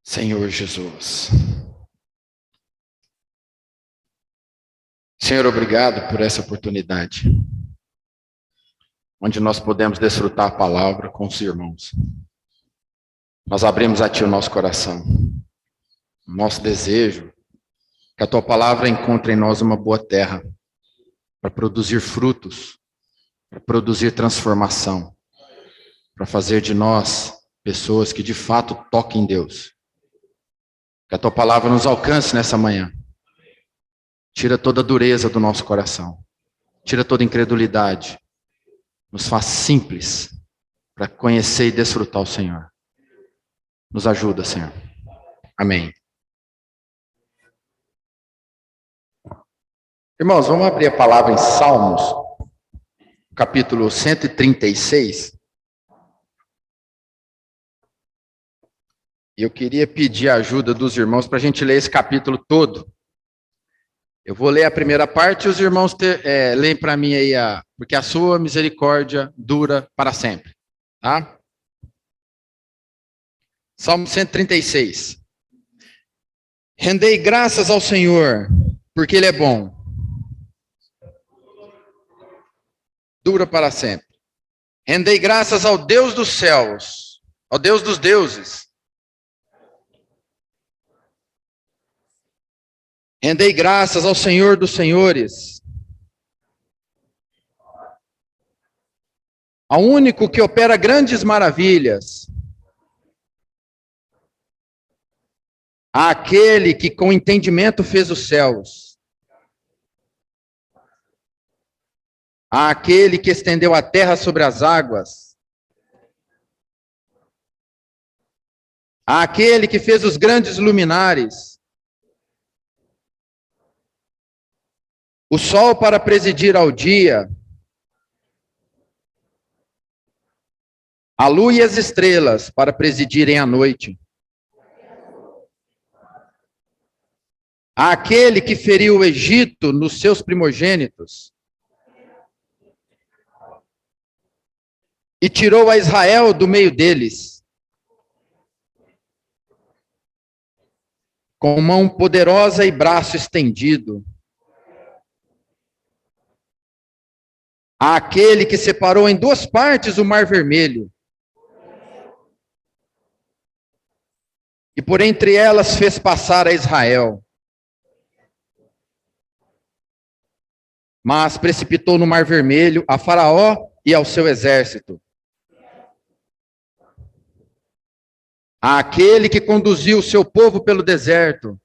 Senhor Jesus. Senhor, obrigado por essa oportunidade, onde nós podemos desfrutar a palavra com os irmãos. Nós abrimos a Ti o nosso coração, o nosso desejo, que a Tua palavra encontre em nós uma boa terra, para produzir frutos, para produzir transformação, para fazer de nós pessoas que de fato toquem Deus. Que a Tua palavra nos alcance nessa manhã. Tira toda a dureza do nosso coração. Tira toda a incredulidade. Nos faz simples para conhecer e desfrutar o Senhor. Nos ajuda, Senhor. Amém. Irmãos, vamos abrir a palavra em Salmos, capítulo 136. E eu queria pedir a ajuda dos irmãos para a gente ler esse capítulo todo. Eu vou ler a primeira parte e os irmãos leem para mim aí, porque a sua misericórdia dura para sempre. Tá? Salmo 136. Rendei graças ao Senhor, porque Ele é bom. Dura para sempre. Rendei graças ao Deus dos céus, ao Deus dos deuses. Rendei graças ao Senhor dos senhores, ao único que opera grandes maravilhas, àquele que com entendimento fez os céus, àquele que estendeu a terra sobre as águas, àquele que fez os grandes luminares, o sol para presidir ao dia, a lua e as estrelas para presidirem à noite. Aquele que feriu o Egito nos seus primogênitos e tirou a Israel do meio deles, com mão poderosa e braço estendido. Aquele que separou em duas partes o Mar Vermelho, e por entre elas fez passar a Israel. Mas precipitou no Mar Vermelho a Faraó e ao seu exército. Aquele que conduziu o seu povo pelo deserto.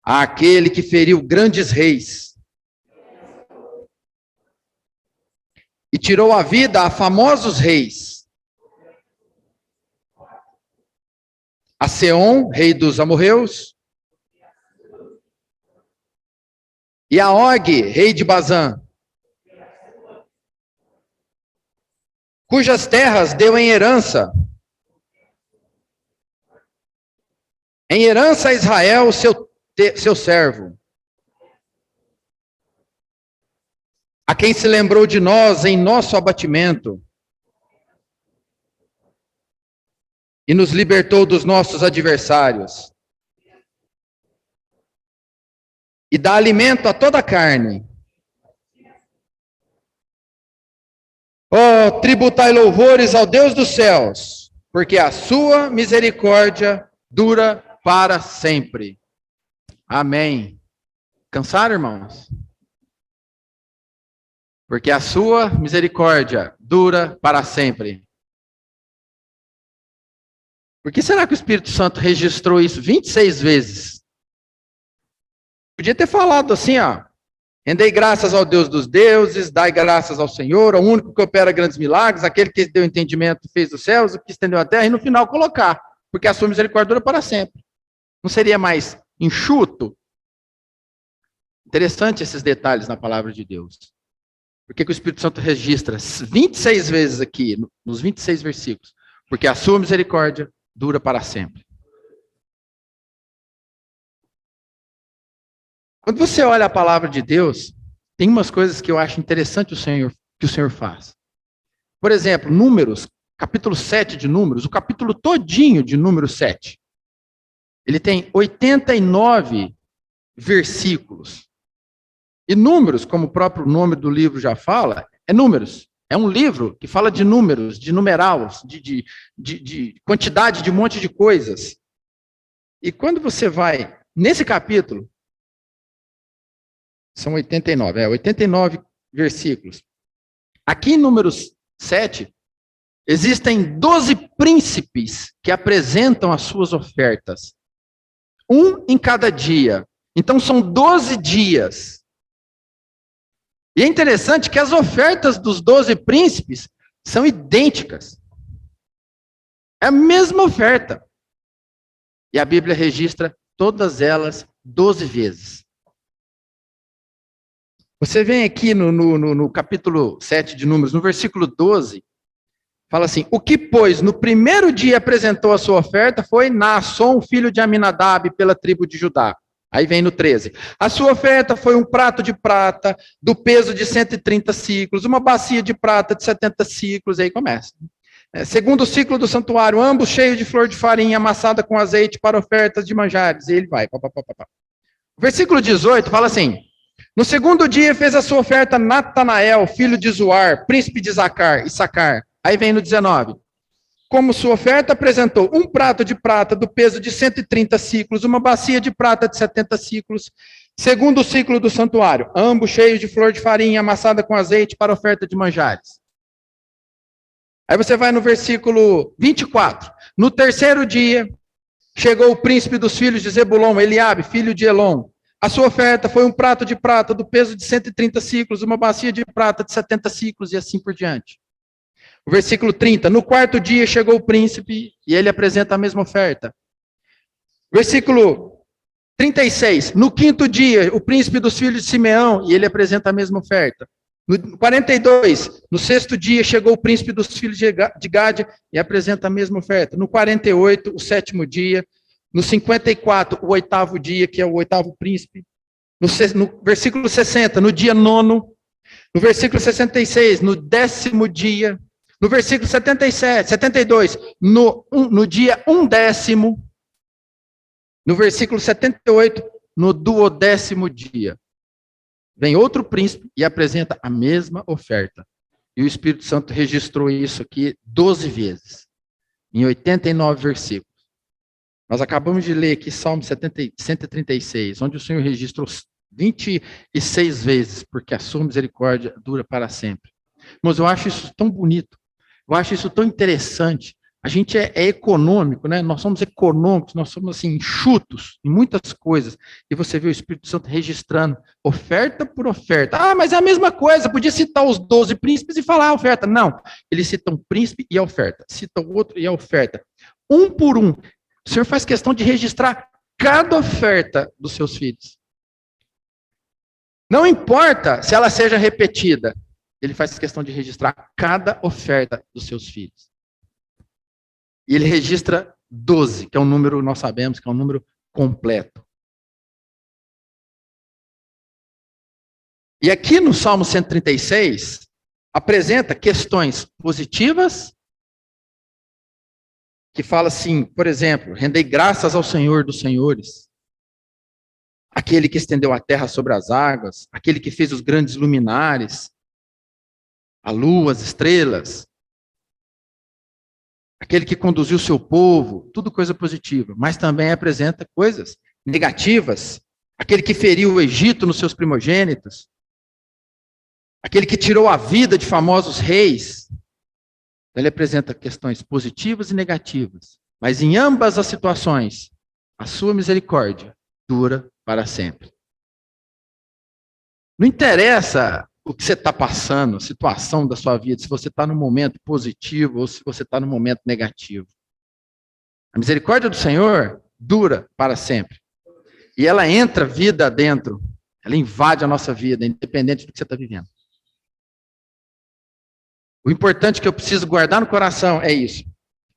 Aquele que feriu grandes reis. E tirou a vida a famosos reis. A Seom, rei dos amorreus. E a Og, rei de Bazã. Cujas terras deu em herança. Em herança a Israel, seu servo. A quem se lembrou de nós em nosso abatimento e nos libertou dos nossos adversários e dá alimento a toda a carne. Oh, tributai louvores ao Deus dos céus, porque a sua misericórdia dura para sempre. Amém. Cansaram, irmãos? Porque a sua misericórdia dura para sempre. Por que será que o Espírito Santo registrou isso 26 vezes? Podia ter falado assim, rendei graças ao Deus dos deuses, dai graças ao Senhor, ao único que opera grandes milagres, aquele que deu entendimento, fez os céus, o que estendeu a terra, e no final colocar, porque a sua misericórdia dura para sempre. Não seria mais enxuto? Interessante esses detalhes na palavra de Deus. Por que o Espírito Santo registra 26 vezes aqui, nos 26 versículos? Porque a sua misericórdia dura para sempre. Quando você olha a palavra de Deus, tem umas coisas que eu acho interessante que o Senhor faz. Por exemplo, Números, capítulo 7 de Números, o capítulo todinho de Números 7. Ele tem 89 versículos. E Números, como o próprio nome do livro já fala, é números. É um livro que fala de números, de numerais, de quantidade de um monte de coisas. E quando você vai nesse capítulo, são 89 versículos. Aqui em Números 7, existem 12 príncipes que apresentam as suas ofertas. Um em cada dia. Então são 12 dias. E é interessante que as ofertas dos 12 príncipes são idênticas. É a mesma oferta. E a Bíblia registra todas elas 12 vezes. Você vem aqui no capítulo 7 de Números, no versículo 12, fala assim: o que, pois, no primeiro dia apresentou a sua oferta foi Naasson, filho de Aminadab, pela tribo de Judá. Aí vem no 13. A sua oferta foi um prato de prata, do peso de 130 ciclos, uma bacia de prata de 70 ciclos, aí começa. Segundo o ciclo do santuário, ambos cheios de flor de farinha, amassada com azeite para ofertas de manjares. E ele vai. O versículo 18 fala assim: no segundo dia fez a sua oferta Natanael, filho de Zuar, príncipe de Issacar. Aí vem no 19. Como sua oferta apresentou um prato de prata do peso de 130 ciclos, uma bacia de prata de 70 ciclos, segundo o ciclo do santuário, ambos cheios de flor de farinha, amassada com azeite para oferta de manjares. Aí você vai no versículo 24. No terceiro dia, chegou o príncipe dos filhos de Zebulon, Eliabe, filho de Elon. A sua oferta foi um prato de prata do peso de 130 ciclos, uma bacia de prata de 70 ciclos e assim por diante. O versículo 30, no quarto dia chegou o príncipe e ele apresenta a mesma oferta. Versículo 36, no quinto dia, o príncipe dos filhos de Simeão e ele apresenta a mesma oferta. No 42, no sexto dia, chegou o príncipe dos filhos de Gade e apresenta a mesma oferta. No 48, o sétimo dia. No 54, o oitavo dia, que é o oitavo príncipe. No versículo 60, no dia nono. No versículo 66, no 10º dia. No versículo 72, no dia 1/10. No versículo 78, no 12º dia. Vem outro príncipe e apresenta a mesma oferta. E o Espírito Santo registrou isso aqui 12 vezes, em 89 versículos. Nós acabamos de ler aqui Salmo 136, onde o Senhor registrou 26 vezes, porque a sua misericórdia dura para sempre. Mas eu acho isso tão bonito. Eu acho isso tão interessante. A gente é econômico, né? Nós somos econômicos, nós somos assim, enxutos em muitas coisas. E você vê o Espírito Santo registrando oferta por oferta. Ah, mas é a mesma coisa, podia citar os 12 príncipes e falar a oferta. Não, ele cita um príncipe e a oferta, cita o outro e a oferta. Um por um. O Senhor faz questão de registrar cada oferta dos seus filhos. Não importa se ela seja repetida. Ele faz questão de registrar cada oferta dos seus filhos. E ele registra 12, que é um número, nós sabemos, que é um número completo. E aqui no Salmo 136, apresenta questões positivas, que fala assim, por exemplo, rendei graças ao Senhor dos senhores, aquele que estendeu a terra sobre as águas, aquele que fez os grandes luminares, a lua, as estrelas, aquele que conduziu o seu povo, tudo coisa positiva, mas também apresenta coisas negativas, aquele que feriu o Egito nos seus primogênitos, aquele que tirou a vida de famosos reis. Ele apresenta questões positivas e negativas, mas em ambas as situações, a sua misericórdia dura para sempre. Não interessa o que você está passando, a situação da sua vida, se você está no momento positivo ou se você está no momento negativo. A misericórdia do Senhor dura para sempre. E ela entra vida dentro, ela invade a nossa vida, independente do que você está vivendo. O importante que eu preciso guardar no coração é isso,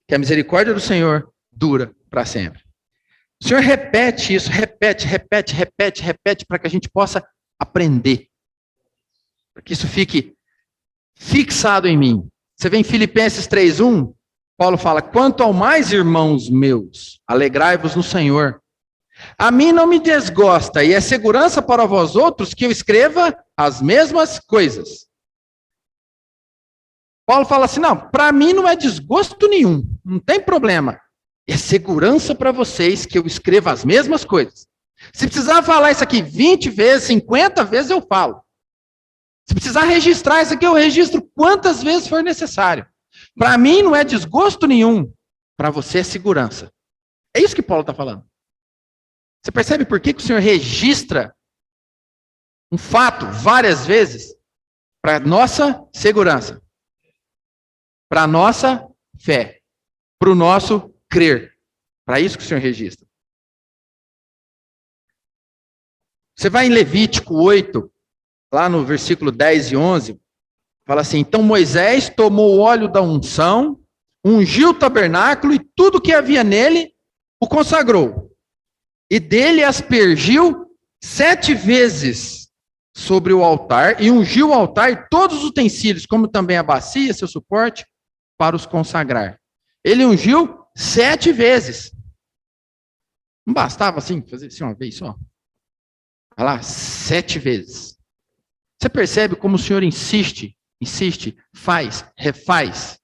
que a misericórdia do Senhor dura para sempre. O Senhor repete isso, repete, para que a gente possa aprender. Para que isso fique fixado em mim. Você vê em Filipenses 3:1, Paulo fala: quanto ao mais, irmãos meus, alegrai-vos no Senhor. A mim não me desgosta, e é segurança para vós outros que eu escreva as mesmas coisas. Paulo fala assim: não, para mim não é desgosto nenhum, não tem problema. É segurança para vocês que eu escreva as mesmas coisas. Se precisar falar isso aqui 20 vezes, 50 vezes, eu falo. Se precisar registrar isso aqui, eu registro quantas vezes for necessário. Para mim não é desgosto nenhum, para você é segurança. É isso que Paulo está falando. Você percebe por que o Senhor registra um fato várias vezes? Para nossa segurança, para nossa fé, para o nosso crer. Para isso que o Senhor registra. Você vai em Levítico 8, lá no versículo 10 e 11, fala assim: então Moisés tomou o óleo da unção, ungiu o tabernáculo e tudo que havia nele o consagrou. E dele aspergiu 7 vezes sobre o altar, e ungiu o altar e todos os utensílios, como também a bacia, seu suporte, para os consagrar. Ele ungiu 7 vezes. Não bastava assim, fazer assim uma vez só? Olha lá, 7 vezes. Você percebe como o Senhor insiste, faz, refaz.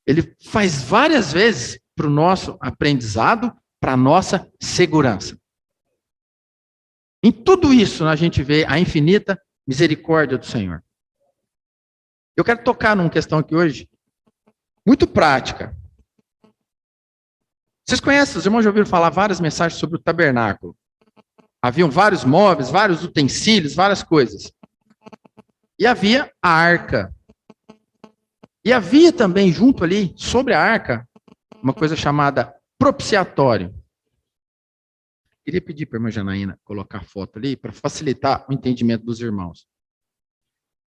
Ele faz várias vezes para o nosso aprendizado, para a nossa segurança. Em tudo isso, a gente vê a infinita misericórdia do Senhor. Eu quero tocar numa questão aqui hoje, muito prática. Vocês conhecem, os irmãos já ouviram falar várias mensagens sobre o tabernáculo. Haviam vários móveis, vários utensílios, várias coisas. E havia a arca. E havia também, junto ali, sobre a arca, uma coisa chamada propiciatório. Queria pedir para a irmã Janaína colocar a foto ali, para facilitar o entendimento dos irmãos.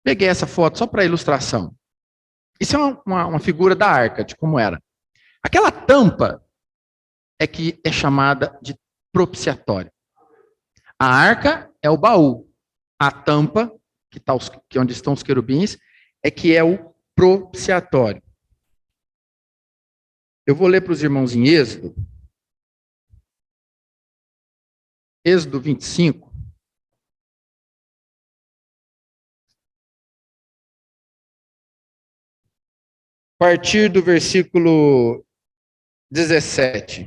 Peguei essa foto só para ilustração. Isso é uma figura da arca, de como era. Aquela tampa é que é chamada de propiciatório. A arca é o baú. A tampa, que é onde estão os querubins, é que é o propiciatório. Eu vou ler para os irmãos em Êxodo. Êxodo 25. A partir do versículo 17.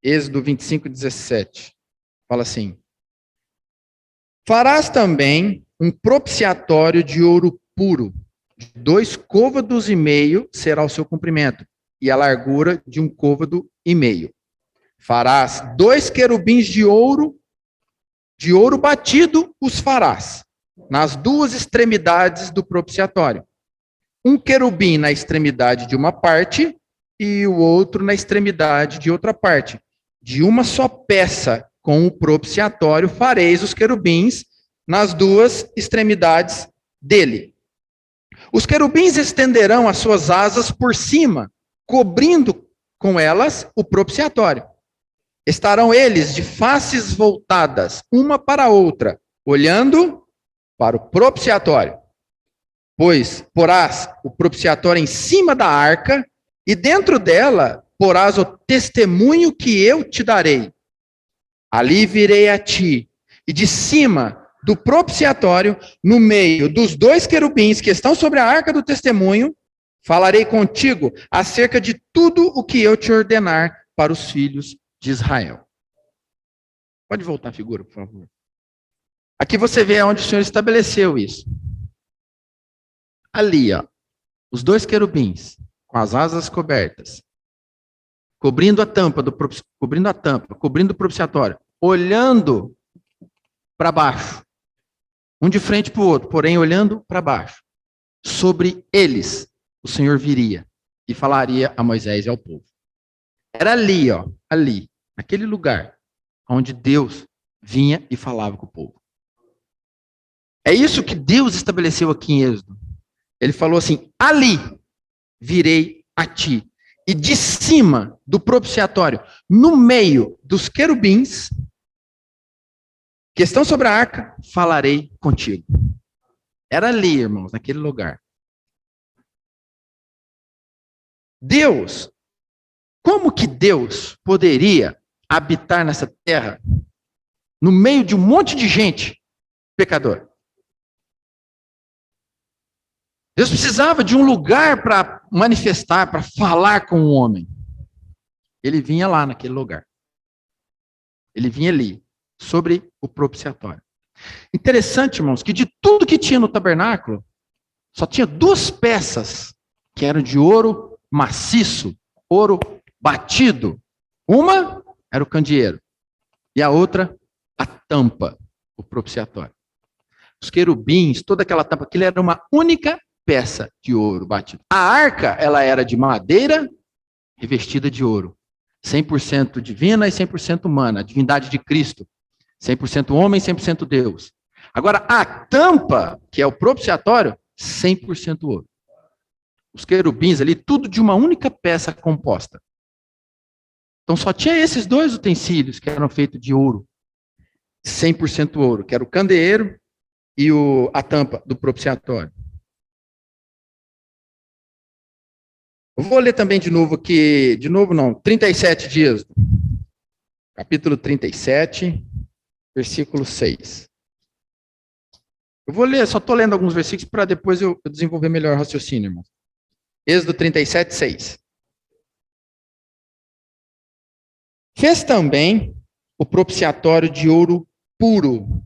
Êxodo 25, 17. Fala assim: farás também um propiciatório de ouro puro, de 2 côvados e meio será o seu comprimento, e a largura de 1 côvado e meio. Farás 2 querubins de ouro batido os farás, nas 2 extremidades do propiciatório. Um querubim na extremidade de uma parte, e o outro na extremidade de outra parte. De uma só peça, com o propiciatório, fareis os querubins nas 2 extremidades dele. Os querubins estenderão as suas asas por cima, cobrindo com elas o propiciatório. Estarão eles de faces voltadas, uma para a outra, olhando para o propiciatório. Pois porás o propiciatório em cima da arca, e dentro dela porás o testemunho que eu te darei. Ali virei a ti, e de cima do propiciatório, no meio dos 2 querubins que estão sobre a arca do testemunho, falarei contigo acerca de tudo o que eu te ordenar para os filhos de Israel. Pode voltar a figura, por favor. Aqui você vê onde o Senhor estabeleceu isso. Ali, ó, os 2 querubins, com as asas cobertas, cobrindo o propiciatório, olhando para baixo, um de frente para o outro, porém olhando para baixo. Sobre eles, o Senhor viria e falaria a Moisés e ao povo. Era ali, ó, ali, naquele lugar, onde Deus vinha e falava com o povo. É isso que Deus estabeleceu aqui em Êxodo. Ele falou assim: ali virei a ti. E de cima do propiciatório, no meio dos querubins que estão sobre a arca, falarei contigo. Era ali, irmãos, naquele lugar. Deus, como que Deus poderia habitar nessa terra, no meio de um monte de gente pecadora? Deus precisava de um lugar para manifestar, para falar com o homem. Ele vinha lá naquele lugar. Ele vinha ali, sobre o propiciatório. Interessante, irmãos, que de tudo que tinha no tabernáculo, só tinha 2 peças que eram de ouro maciço, ouro batido. Uma era o candeeiro e a outra a tampa, o propiciatório. Os querubins, toda aquela tampa, aquilo era uma única peça de ouro batido. A arca, ela era de madeira revestida de ouro. 100% divina e 100% humana, a divindade de Cristo. 100% homem, 100% Deus. Agora, a tampa, que é o propiciatório, 100% ouro. Os querubins ali, tudo de uma única peça composta. Então, só tinha esses 2 utensílios que eram feitos de ouro. 100% ouro, que era o candeeiro e a tampa do propiciatório. Eu vou ler também de novo aqui, 37 dias. Capítulo 37, versículo 6. Eu vou ler, só estou lendo alguns versículos para depois eu desenvolver melhor o raciocínio, irmão. Êxodo 37, 6. Fez também o propiciatório de ouro puro.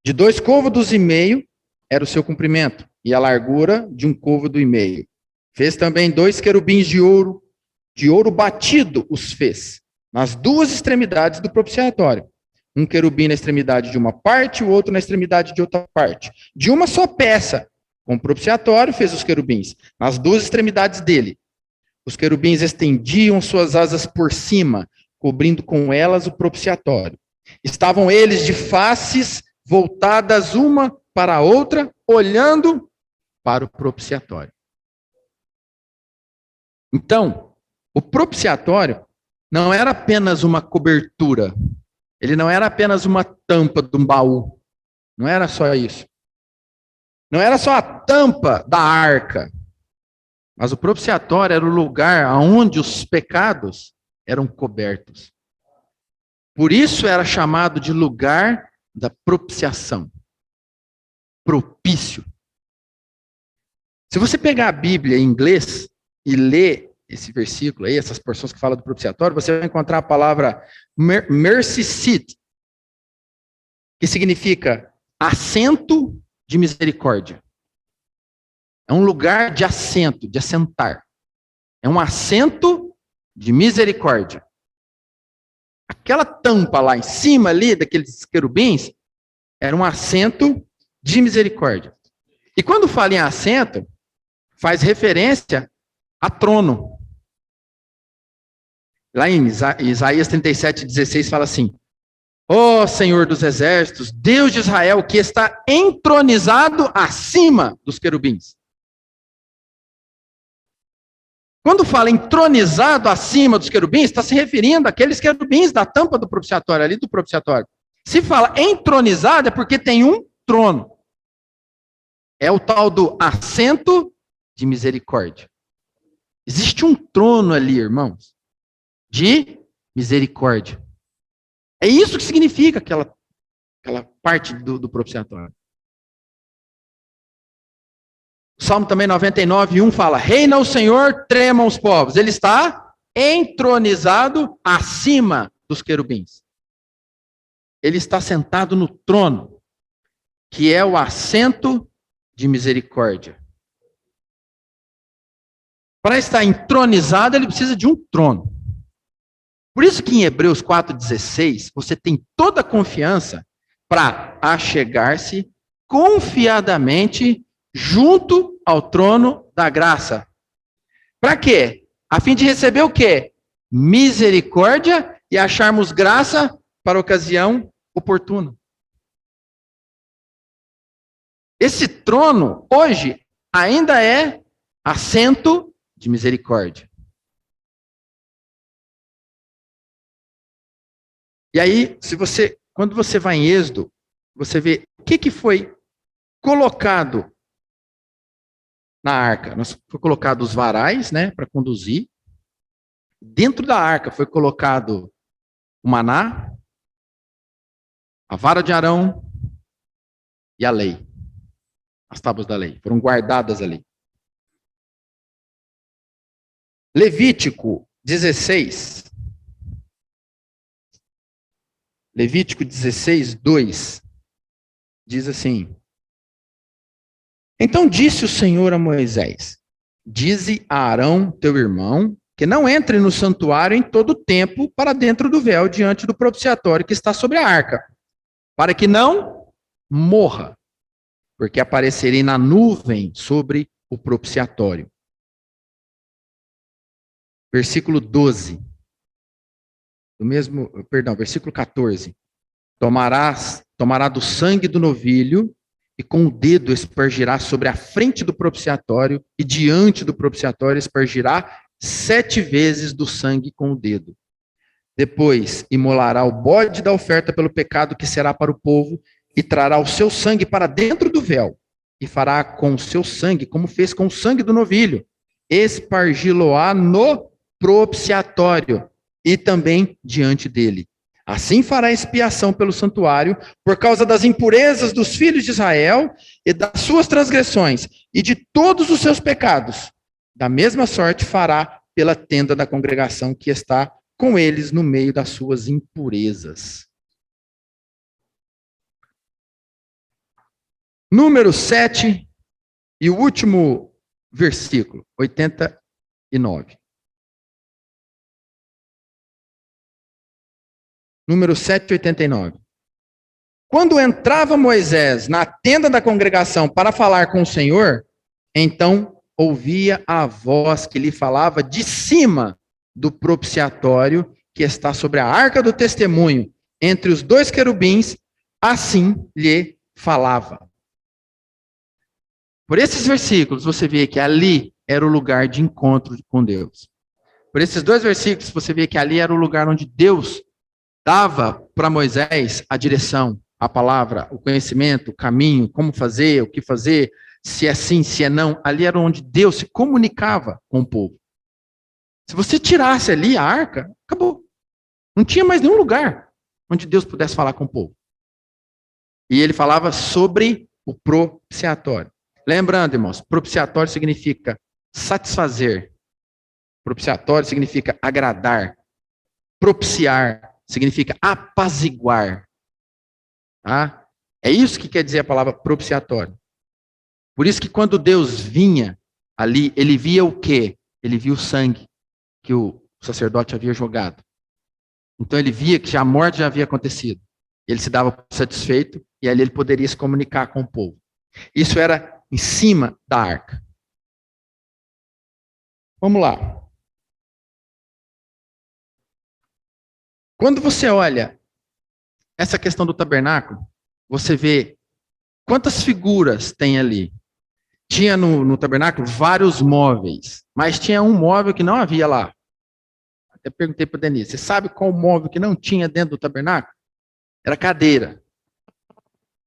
De 2 côvados e meio era o seu comprimento, e a largura de 1 côvado e meio. Fez também 2 querubins de ouro batido os fez, nas 2 extremidades do propiciatório. Um querubim na extremidade de uma parte, o outro na extremidade de outra parte. De uma só peça, com o propiciatório fez os querubins, nas 2 extremidades dele. Os querubins estendiam suas asas por cima, cobrindo com elas o propiciatório. Estavam eles de faces voltadas uma para a outra, olhando para o propiciatório. Então, o propiciatório não era apenas uma cobertura, ele não era apenas uma tampa de um baú, não era só isso. Não era só a tampa da arca, mas o propiciatório era o lugar onde os pecados eram cobertos. Por isso era chamado de lugar da propiciação. Propício. Se você pegar a Bíblia em inglês e ler esse versículo aí, essas porções que falam do propiciatório, você vai encontrar a palavra mercy seat, que significa assento de misericórdia. É um lugar de assento, de assentar. É um assento de misericórdia. Aquela tampa lá em cima ali, daqueles querubins, era um assento de misericórdia. E quando fala em assento, faz referência a trono. Lá em Isaías 37:16 fala assim: ó Senhor dos exércitos, Deus de Israel, que está entronizado acima dos querubins. Quando fala entronizado acima dos querubins, está se referindo àqueles querubins da tampa do propiciatório, ali do propiciatório. Se fala entronizado, é porque tem um trono. É o tal do assento de misericórdia. Existe um trono ali, irmãos, de misericórdia. É isso que significa aquela parte do propiciatório. O Salmo também 99:1 fala: reina o Senhor, tremam os povos. Ele está entronizado acima dos querubins. Ele está sentado no trono, que é o assento de misericórdia. Para estar entronizado, ele precisa de um trono. Por isso que em Hebreus 4:16, você tem toda a confiança para achegar-se confiadamente junto ao trono da graça. Para quê? A fim de receber o quê? Misericórdia e acharmos graça para a ocasião oportuna. Esse trono, hoje, ainda é assento de misericórdia. E aí, quando você vai em Êxodo, você vê o que foi colocado na arca, foi colocado os varais, né, para conduzir. Dentro da arca foi colocado o maná, a vara de Arão e a lei. As tábuas da lei foram guardadas ali. Levítico 16. Levítico 16, 2. Diz assim: Então disse o Senhor a Moisés: Dize a Arão, teu irmão, que não entre no santuário em todo o tempo para dentro do véu diante do propiciatório que está sobre a arca, para que não morra, porque aparecerei na nuvem sobre o propiciatório. Versículo 12. Versículo 14. Tomará do sangue do novilho e com o dedo espargirá sobre a frente do propiciatório e diante do propiciatório espargirá 7 vezes do sangue com o dedo. Depois imolará o bode da oferta pelo pecado que será para o povo e trará o seu sangue para dentro do véu e fará com o seu sangue como fez com o sangue do novilho, espargi-lo-á no propiciatório e também diante dele. Assim fará expiação pelo santuário por causa das impurezas dos filhos de Israel e das suas transgressões e de todos os seus pecados. Da mesma sorte fará pela tenda da congregação que está com eles no meio das suas impurezas. Número 7 e o último versículo, 89. Número 789. Quando entrava Moisés na tenda da congregação para falar com o Senhor, então ouvia a voz que lhe falava de cima do propiciatório que está sobre a arca do testemunho, entre os 2 querubins, assim lhe falava. Por esses versículos, você vê que ali era o lugar de encontro com Deus. Por esses 2 versículos, você vê que ali era o lugar onde Deus dava para Moisés a direção, a palavra, o conhecimento, o caminho, como fazer, o que fazer, se é sim, se é não. Ali era onde Deus se comunicava com o povo. Se você tirasse ali a arca, acabou. Não tinha mais nenhum lugar onde Deus pudesse falar com o povo. E ele falava sobre o propiciatório. Lembrando, irmãos, propiciatório significa satisfazer. Propiciatório significa agradar. Propiciar significa apaziguar. Tá? É isso que quer dizer a palavra propiciatório. Por isso que quando Deus vinha ali, ele via o quê? Ele via o sangue que o sacerdote havia jogado. Então ele via que a morte já havia acontecido. Ele se dava satisfeito e ali ele poderia se comunicar com o povo. Isso era em cima da arca. Vamos lá. Quando você olha essa questão do tabernáculo, você vê quantas figuras tem ali. Tinha no tabernáculo vários móveis, mas tinha um móvel que não havia lá. Até perguntei para a Denise, você sabe qual móvel que não tinha dentro do tabernáculo? Era cadeira.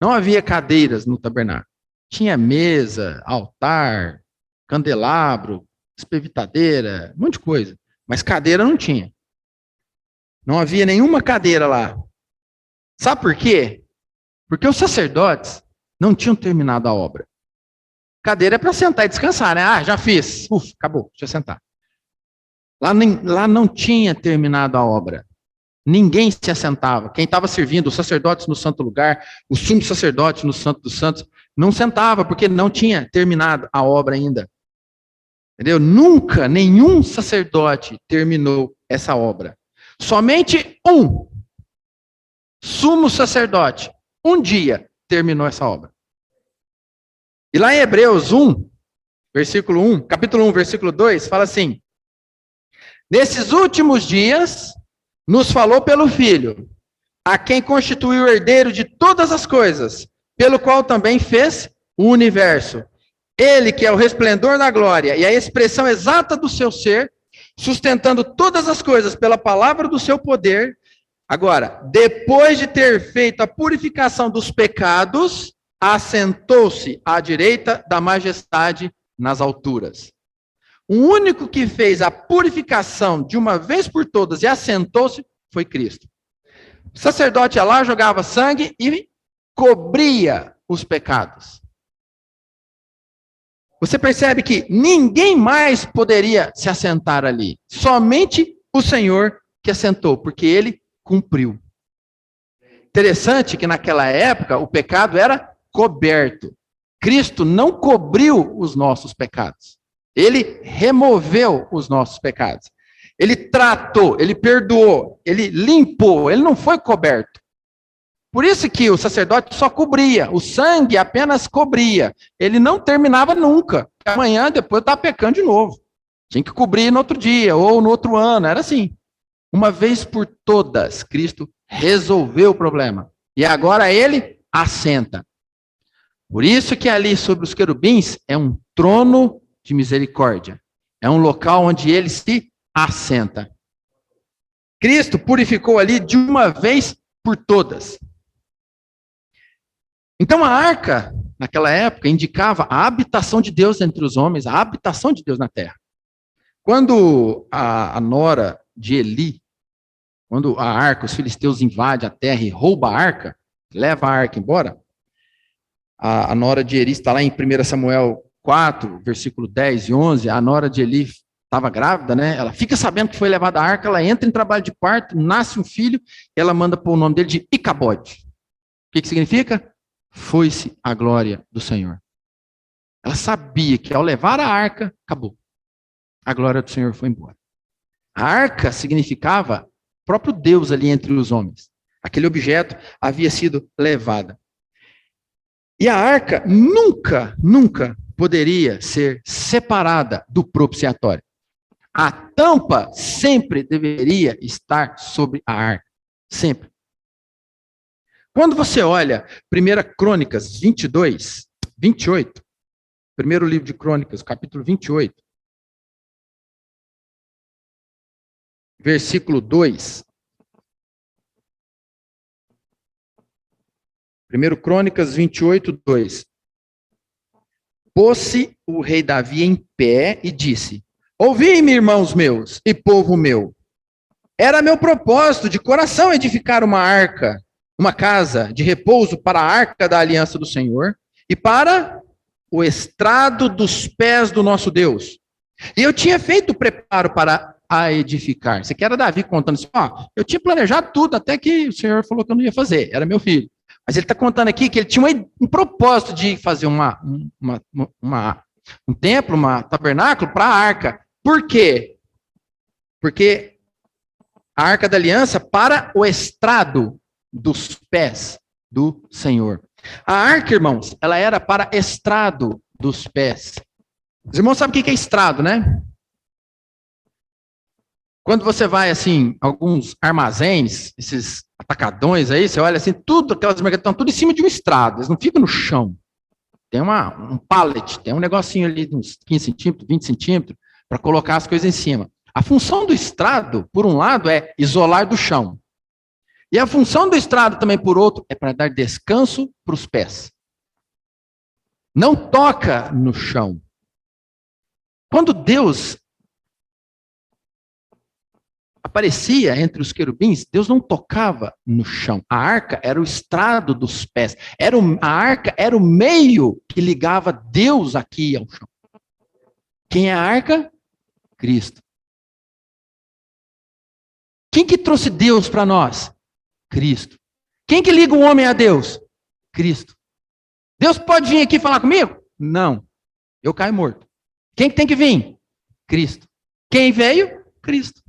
Não havia cadeiras no tabernáculo. Tinha mesa, altar, candelabro, espevitadeira, um monte de coisa. Mas cadeira não tinha. Não havia nenhuma cadeira lá. Sabe por quê? Porque os sacerdotes não tinham terminado a obra. Cadeira é para sentar e descansar, né? Ah, já fiz. Acabou, deixa eu sentar. Lá não tinha terminado a obra. Ninguém se assentava. Quem estava servindo, os sacerdotes no santo lugar, o sumo sacerdote no santo dos santos, não sentava, porque não tinha terminado a obra ainda. Entendeu? Nunca nenhum sacerdote terminou essa obra. Somente um sumo sacerdote, um dia, terminou essa obra. E lá em Hebreus 1, versículo 1, capítulo 1, versículo 2, fala assim: nesses últimos dias, nos falou pelo Filho, a quem constituiu o herdeiro de todas as coisas, pelo qual também fez o universo. Ele que é o resplendor da glória e a expressão exata do seu ser, sustentando todas as coisas pela palavra do seu poder. Agora, depois de ter feito a purificação dos pecados, assentou-se à direita da majestade nas alturas. O único que fez a purificação de uma vez por todas e assentou-se foi Cristo. O sacerdote ia lá, jogava sangue e cobria os pecados. Você percebe que ninguém mais poderia se assentar ali. Somente o Senhor que assentou, porque ele cumpriu. Interessante que naquela época o pecado era coberto. Cristo não cobriu os nossos pecados. Ele removeu os nossos pecados. Ele tratou, ele perdoou, ele limpou, ele não foi coberto. Por isso que o sacerdote só cobria, o sangue apenas cobria. Ele não terminava nunca. Amanhã, depois, estava pecando de novo. Tinha que cobrir no outro dia ou no outro ano, era assim. Uma vez por todas, Cristo resolveu o problema. E agora ele assenta. Por isso que ali sobre os querubins é um trono de misericórdia. É um local onde ele se assenta. Cristo purificou ali de uma vez por todas. Então a arca, naquela época, indicava a habitação de Deus entre os homens, a habitação de Deus na terra. Quando a nora de Eli, quando a arca, os filisteus invadem a terra e roubam a arca, leva a arca embora, a nora de Eli está lá em 1 Samuel 4, versículo 10 e 11, a nora de Eli estava grávida, né? Ela fica sabendo que foi levada a arca, ela entra em trabalho de parto, nasce um filho, ela manda pôr o nome dele de Icabode. O que significa? Foi-se a glória do Senhor. Ela sabia que ao levar a arca, acabou. A glória do Senhor foi embora. A arca significava o próprio Deus ali entre os homens. Aquele objeto havia sido levado. E a arca nunca poderia ser separada do propiciatório. A tampa sempre deveria estar sobre a arca. Sempre. Quando você olha 1 Crônicas 22, 28, primeiro livro de Crônicas, capítulo 28, versículo 2. 1 Crônicas 28, 2. Pôs-se o rei Davi em pé e disse: ouvi-me, irmãos meus e povo meu. Era meu propósito de coração edificar uma arca, uma casa de repouso para a arca da aliança do Senhor e para o estrado dos pés do nosso Deus. E eu tinha feito o preparo para a edificar. Você quer Davi contando assim, eu tinha planejado tudo, até que o Senhor falou que eu não ia fazer, era meu filho. Mas ele está contando aqui que ele tinha um propósito de fazer um templo, um tabernáculo para a arca. Por quê? Porque a arca da aliança para o estrado dos pés do Senhor. A arca, irmãos, ela era para estrado dos pés. Os irmãos sabem o que é estrado, né? Quando você vai, assim, alguns armazéns, esses atacadões aí, você olha assim, tudo, aquelas mercadorias estão tudo em cima de um estrado, eles não ficam no chão. Tem um pallet, tem um negocinho ali de uns 15 centímetros, 20 centímetros, para colocar as coisas em cima. A função do estrado, por um lado, é isolar do chão. E a função do estrado também, por outro, é para dar descanso para os pés. Não toca no chão. Quando Deus aparecia entre os querubins, Deus não tocava no chão. A arca era o estrado dos pés. A arca era o meio que ligava Deus aqui ao chão. Quem é a arca? Cristo. Quem que trouxe Deus para nós? Cristo. Quem que liga o homem a Deus? Cristo. Deus pode vir aqui falar comigo? Não. Eu caio morto. Quem que tem que vir? Cristo. Quem veio? Cristo.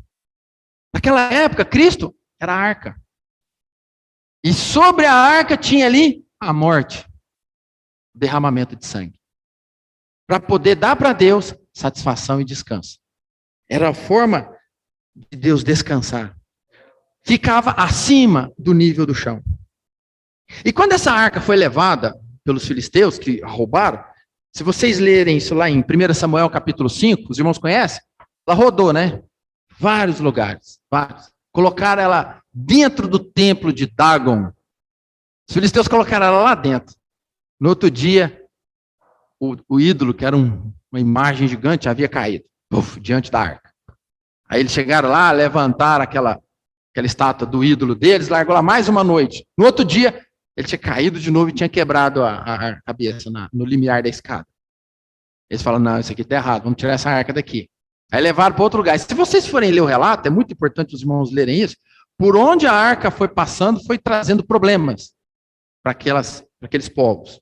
Naquela época, Cristo era a arca. E sobre a arca tinha ali a morte, o derramamento de sangue. Para poder dar para Deus satisfação e descanso. Era a forma de Deus descansar. Ficava acima do nível do chão. E quando essa arca foi levada pelos filisteus, que roubaram, se vocês lerem isso lá em 1 Samuel capítulo 5, os irmãos conhecem? Ela rodou, né? Vários lugares, vários. Colocaram ela dentro do templo de Dagon. Os filisteus colocaram ela lá dentro. No outro dia, o ídolo, que era uma imagem gigante, havia caído diante da arca. Aí eles chegaram lá, levantaram aquela estátua do ídolo deles, largou lá mais uma noite. No outro dia, ele tinha caído de novo e tinha quebrado a cabeça no limiar da escada. Eles falaram, não, isso aqui está errado, vamos tirar essa arca daqui. Aí levaram para outro lugar. Se vocês forem ler o relato, é muito importante os irmãos lerem isso, por onde a arca foi passando, foi trazendo problemas para aqueles povos.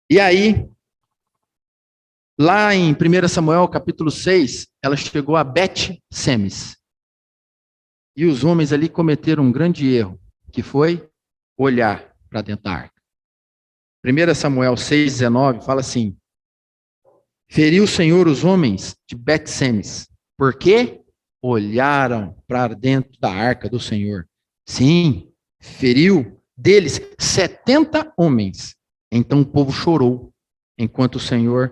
E aí, lá em 1 Samuel, capítulo 6, ela chegou a Bet-Semes. E os homens ali cometeram um grande erro, que foi olhar para dentro da arca. 1 Samuel 6,19 fala assim: feriu o Senhor os homens de Bet-Semes, porque olharam para dentro da arca do Senhor. Sim, feriu deles 70 homens. Então o povo chorou,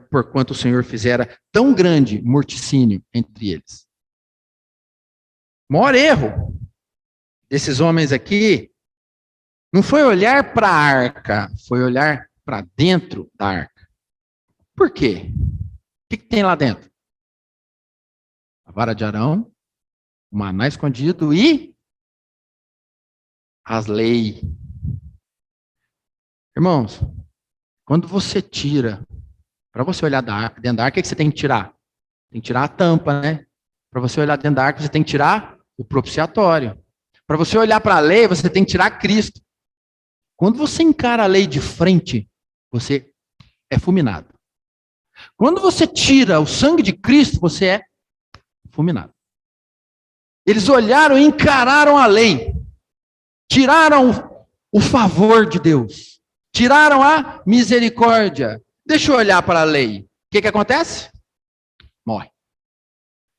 porquanto o Senhor fizera tão grande morticínio entre eles. O maior erro desses homens aqui não foi olhar para a arca, foi olhar para dentro da arca. Por quê? O que tem lá dentro? A vara de Arão, o maná escondido e as leis. Irmãos, quando você tira, para você olhar dentro da arca, o que você tem que tirar? Tem que tirar a tampa, né? Para você olhar dentro da arca, você tem que tirar o propiciatório. Para você olhar para a lei, você tem que tirar Cristo. Quando você encara a lei de frente, você é fulminado. Quando você tira o sangue de Cristo, você é fulminado. Eles olharam e encararam a lei. Tiraram o favor de Deus. Tiraram a misericórdia. Deixa eu olhar para a lei. O que acontece? Morre.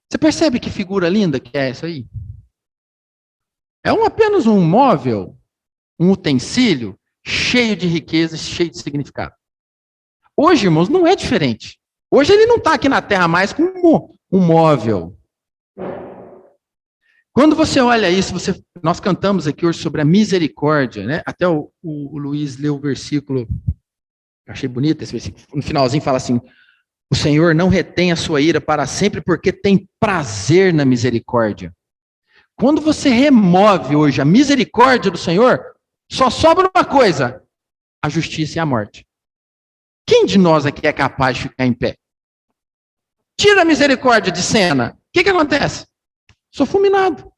Você percebe que figura linda que é essa aí? É apenas um móvel, um utensílio cheio de riqueza, cheio de significado. Hoje, irmãos, não é diferente. Hoje ele não está aqui na terra mais como um móvel. Quando você olha isso, nós cantamos aqui hoje sobre a misericórdia, né? Até o Luiz leu o versículo, eu achei bonito esse versículo, no finalzinho fala assim: o Senhor não retém a sua ira para sempre, porque tem prazer na misericórdia. Quando você remove hoje a misericórdia do Senhor, só sobra uma coisa: a justiça e a morte. Quem de nós aqui é capaz de ficar em pé? Tira a misericórdia de cena. O que acontece? Sou fulminado.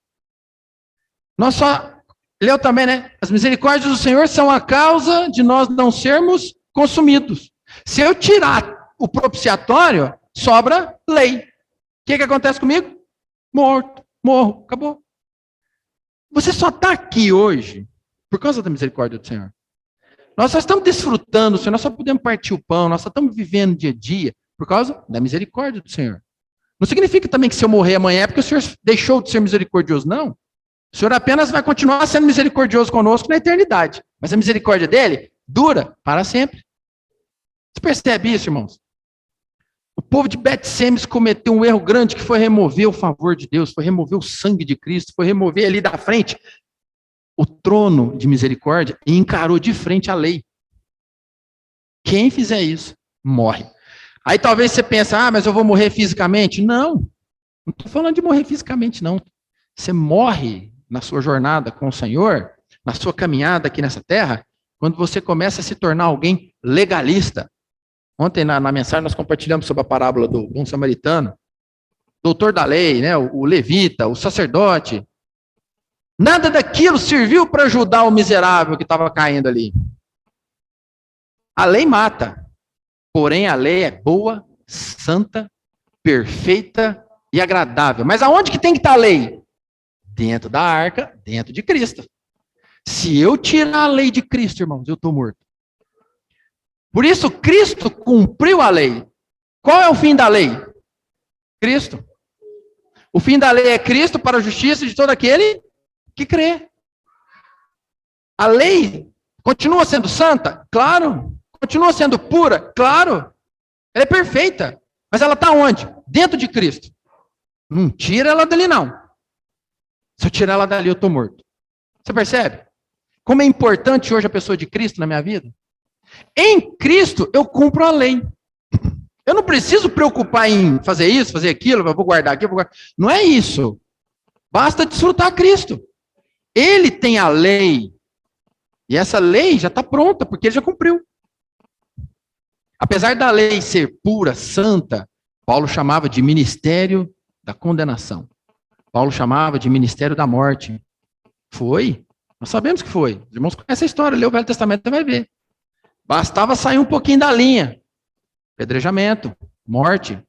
Nós só... Leu também, né? As misericórdias do Senhor são a causa de nós não sermos consumidos. Se eu tirar o propiciatório, sobra lei. O que acontece comigo? Morro, acabou. Você só está aqui hoje por causa da misericórdia do Senhor. Nós só estamos desfrutando, Senhor, nós só podemos partir o pão, nós só estamos vivendo dia a dia por causa da misericórdia do Senhor. Não significa também que se eu morrer amanhã é porque o Senhor deixou de ser misericordioso, não. O Senhor apenas vai continuar sendo misericordioso conosco na eternidade. Mas a misericórdia dele dura para sempre. Você percebe isso, irmãos? O povo de Bet-Semes cometeu um erro grande que foi remover o favor de Deus, foi remover o sangue de Cristo, foi remover ali da frente o trono de misericórdia e encarou de frente a lei. Quem fizer isso, morre. Aí talvez você pense, mas eu vou morrer fisicamente. Não estou falando de morrer fisicamente, não. Você morre na sua jornada com o Senhor, na sua caminhada aqui nessa terra, quando você começa a se tornar alguém legalista. Ontem na mensagem nós compartilhamos sobre a parábola do bom samaritano, doutor da lei, né, o levita, o sacerdote. Nada daquilo serviu para ajudar o miserável que estava caindo ali. A lei mata, porém a lei é boa, santa, perfeita e agradável. Mas aonde que tem que estar a lei? Dentro da arca, dentro de Cristo. Se eu tirar a lei de Cristo, irmãos, eu estou morto. Por isso, Cristo cumpriu a lei. Qual é o fim da lei? Cristo. O fim da lei é Cristo para a justiça de todo aquele que crê. A lei continua sendo santa? Claro. Continua sendo pura? Claro. Ela é perfeita. Mas ela está onde? Dentro de Cristo. Não tira ela dali, não. Se eu tirar ela dali, eu estou morto. Você percebe? Como é importante hoje a pessoa de Cristo na minha vida? Em Cristo, eu cumpro a lei. Eu não preciso preocupar em fazer isso, fazer aquilo, eu vou guardar aqui, eu vou guardar. Não é isso. Basta desfrutar Cristo. Ele tem a lei. E essa lei já está pronta, porque ele já cumpriu. Apesar da lei ser pura, santa, Paulo chamava de ministério da condenação. Paulo chamava de ministério da morte. Foi. Nós sabemos que foi. Os irmãos conhecem a história, lê o Velho Testamento, você vai ver. Bastava sair um pouquinho da linha. Apedrejamento, morte.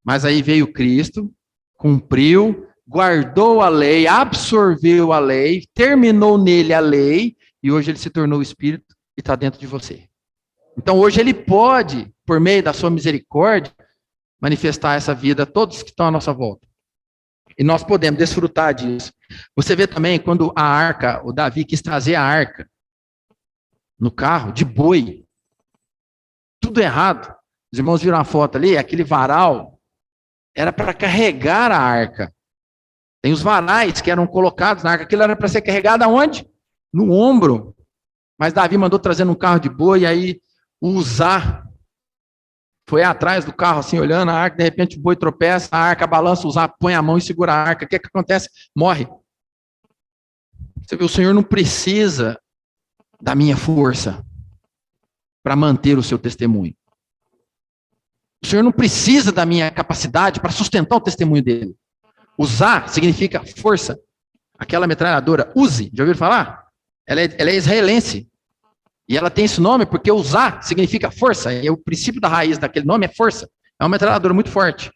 Mas aí veio Cristo, cumpriu, guardou a lei, absorveu a lei, terminou nele a lei, e hoje ele se tornou o Espírito e está dentro de você. Então hoje ele pode, por meio da sua misericórdia, manifestar essa vida a todos que estão à nossa volta. E nós podemos desfrutar disso. Você vê também quando a arca, o Davi quis trazer a arca no carro, de boi. Tudo errado. Os irmãos viram a foto ali, aquele varal era para carregar a arca. Tem os varais que eram colocados na arca, aquilo era para ser carregado aonde? No ombro. Mas Davi mandou trazer num carro de boi, e aí Uzá foi atrás do carro, assim, olhando a arca, de repente o boi tropeça, a arca balança, Uzá põe a mão e segura a arca. O que é que acontece? Morre. Você vê, o Senhor não precisa da minha força para manter o seu testemunho. O Senhor não precisa da minha capacidade para sustentar o testemunho dele. Uzá significa força. Aquela metralhadora, Uzi, já ouviram falar? Ela é israelense. E ela tem esse nome porque Uzá significa força. E o princípio da raiz daquele nome é força. É uma metralhadora muito forte.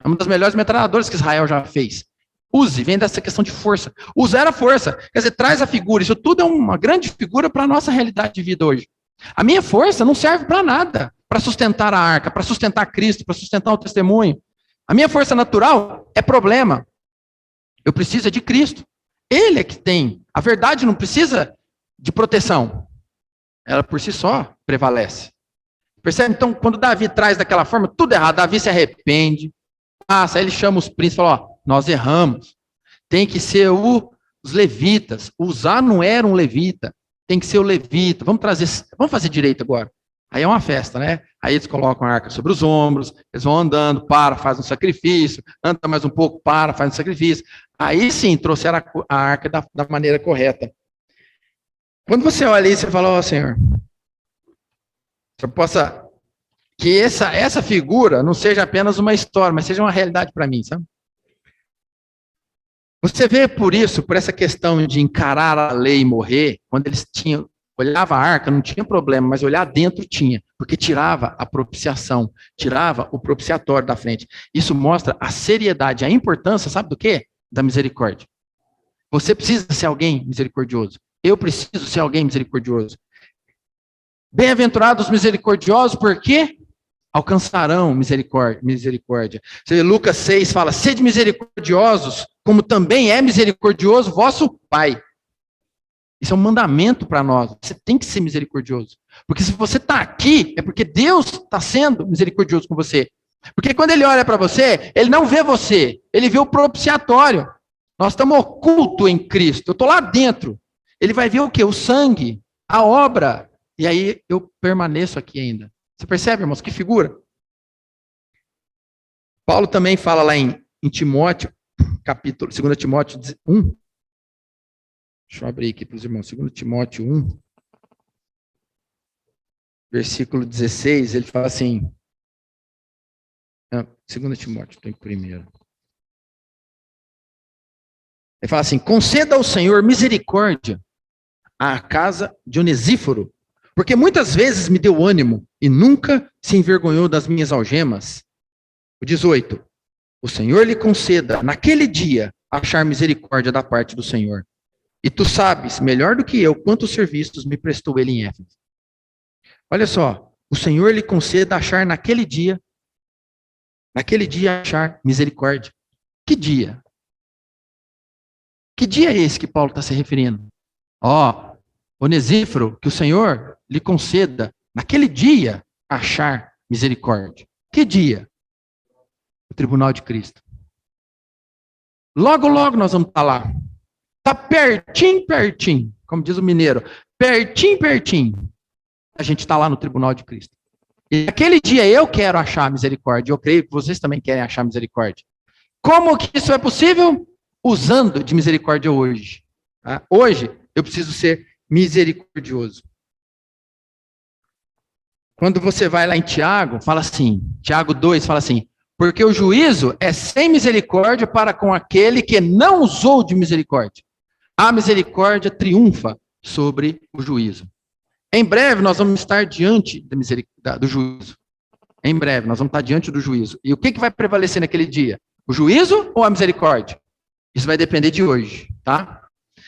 É uma das melhores metralhadoras que Israel já fez. Uzi vem dessa questão de força. Uzá era força. Quer dizer, traz a figura. Isso tudo é uma grande figura para a nossa realidade de vida hoje. A minha força não serve para nada. Para sustentar a arca, para sustentar Cristo, para sustentar o testemunho. A minha força natural é problema. Eu preciso de Cristo. Ele é que tem. A verdade não precisa de proteção. Ela por si só prevalece. Percebe? Então, quando Davi traz daquela forma, tudo errado. Davi se arrepende. Passa, aí ele chama os príncipes e fala, ó, nós erramos. Tem que ser os levitas. Uzá não era um levita. Tem que ser o levita. Vamos fazer direito agora. Aí é uma festa, né? Aí eles colocam a arca sobre os ombros, eles vão andando, faz um sacrifício, anda mais um pouco, faz um sacrifício. Aí sim, trouxeram a arca da maneira correta. Quando você olha isso, você fala, ó Senhor, que essa figura não seja apenas uma história, mas seja uma realidade para mim, sabe? Você vê por essa questão de encarar a lei e morrer, quando eles olhava a arca, não tinha problema, mas olhar dentro tinha, porque tirava a propiciação, tirava o propiciatório da frente. Isso mostra a seriedade, a importância, sabe do quê? Da misericórdia. Você precisa ser alguém misericordioso. Eu preciso ser alguém misericordioso. Bem-aventurados os misericordiosos, porque alcançarão misericórdia. Lucas 6 fala, sede misericordiosos, como também é misericordioso vosso Pai. Isso é um mandamento para nós. Você tem que ser misericordioso. Porque se você está aqui, é porque Deus está sendo misericordioso com você. Porque quando ele olha para você, ele não vê você, ele vê o propiciatório. Nós estamos ocultos em Cristo. Eu estou lá dentro. Ele vai ver o quê? O sangue, a obra. E aí eu permaneço aqui ainda. Você percebe, irmãos? Que figura? Paulo também fala lá em Timóteo, capítulo 2 Timóteo 1. Deixa eu abrir aqui para os irmãos. 2 Timóteo 1, versículo 16, ele fala assim. 2 Timóteo, estou em primeiro. Ele fala assim: conceda ao Senhor misericórdia à casa de Onesíforo, porque muitas vezes me deu ânimo e nunca se envergonhou das minhas algemas. O 18. O Senhor lhe conceda, naquele dia, achar misericórdia da parte do Senhor. E tu sabes, melhor do que eu, quantos serviços me prestou ele em Éfeso. Olha só, o Senhor lhe conceda achar naquele dia achar misericórdia. Que dia? Que dia é esse que Paulo está se referindo? Ó, Onesíforo, que o Senhor lhe conceda naquele dia achar misericórdia. Que dia? O tribunal de Cristo. Logo, logo nós vamos estar lá. Está pertinho, pertinho. como diz o mineiro, pertinho, pertinho, a gente está lá no tribunal de Cristo. E naquele dia eu quero achar misericórdia, eu creio que vocês também querem achar misericórdia. Como que isso é possível? Usando de misericórdia hoje. Tá? Hoje, eu preciso ser misericordioso. Quando você vai lá em Tiago, fala assim, Tiago 2 fala assim, porque o juízo é sem misericórdia para com aquele que não usou de misericórdia. A misericórdia triunfa sobre o juízo. Em breve nós vamos estar diante do juízo. Em breve nós vamos estar diante do juízo. E o que vai prevalecer naquele dia? O juízo ou a misericórdia? Isso vai depender de hoje, tá?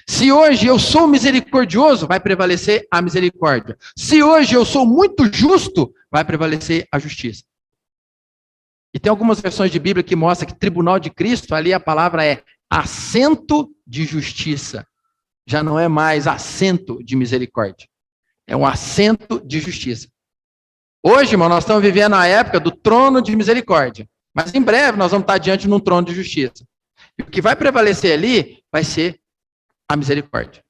Se hoje eu sou misericordioso, vai prevalecer a misericórdia. Se hoje eu sou muito justo, vai prevalecer a justiça. E tem algumas versões de Bíblia que mostram que tribunal de Cristo, ali a palavra é assento de justiça. Já não é mais assento de misericórdia. É um assento de justiça. Hoje, irmão, nós estamos vivendo a época do trono de misericórdia. Mas em breve nós vamos estar diante de um trono de justiça. E o que vai prevalecer ali vai ser a misericórdia.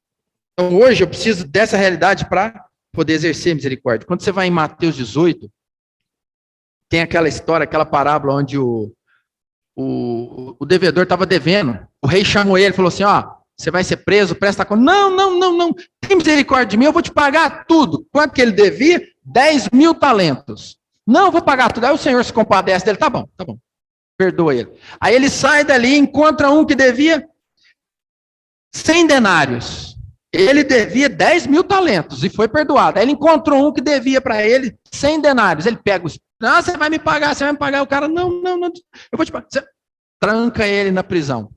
Então hoje eu preciso dessa realidade para poder exercer misericórdia. Quando você vai em Mateus 18, tem aquela história, aquela parábola onde o devedor estava devendo. O rei chamou ele e falou assim, ó, você vai ser preso, presta conta. Não. Tem misericórdia de mim, eu vou te pagar tudo. Quanto que ele devia? 10.000 talentos. Não, vou pagar tudo. Aí o Senhor se compadece dele, tá bom. Perdoa ele. Aí ele sai dali, encontra um que devia 100 denários. Ele devia 10.000 talentos e foi perdoado. Aí ele encontrou um que devia para ele 100 denários. Ele pega os... Não, você vai me pagar. O cara, não, eu vou te pagar. Você tranca ele na prisão.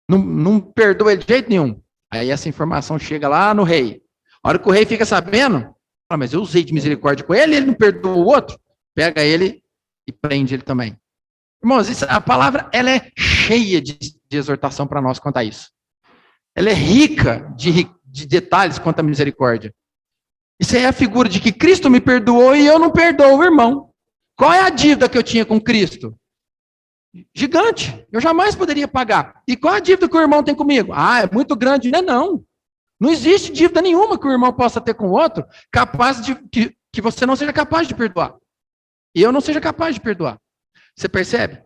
Não perdoa ele de jeito nenhum. Aí essa informação chega lá no rei. A hora que o rei fica sabendo, mas eu usei de misericórdia com ele, ele não perdoa o outro. Pega ele e prende ele também. Irmãos, a palavra ela é cheia de exortação para nós quanto a isso. Ela é rica de detalhes quanto à misericórdia. Isso é a figura de que Cristo me perdoou e eu não perdoo o irmão. Qual é a dívida que eu tinha com Cristo? Gigante. Eu jamais poderia pagar. E qual a dívida que o irmão tem comigo? É muito grande. Não. Não existe dívida nenhuma que o irmão possa ter com o outro capaz de que você não seja capaz de perdoar. E eu não seja capaz de perdoar. Você percebe?